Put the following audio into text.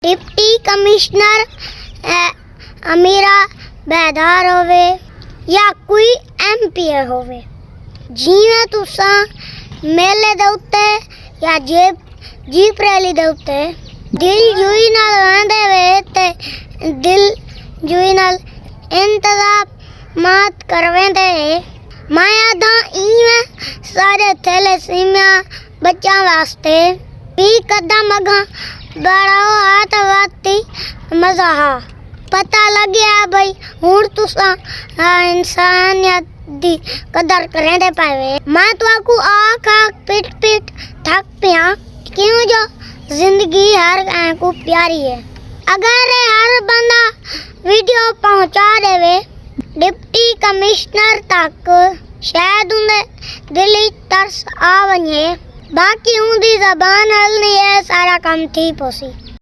Deputy commissioner अमीरा बेदार होवे या कोई MP होवे, जिवें तुसां मेले दे उत्ते या जीप रैली दे उत्ते दिल जुई नाल आंदे वे ते दिल जुई नाल इंतजामात करवेंदे माया दा इवें सारे थैलेसीमिया बच्चा वास्ते भी कदम अगां बढ़ाओ हाथ वाती मजा हा पता लग गया भाई हुण तुसां इंसानियत दी कदर करेंदे पावे। मैं तुआकू आख पिट थक पिया क्यों जो जिंदगी हर को प्यारी है। अगर हर बंदा वीडियो पहुंचा देवे डिप्टी कमिश्नर तक शायद उन्हें दिली तरस आ वने, बाकी उनकी जबान हल नहीं है सारा काम थी पोसी।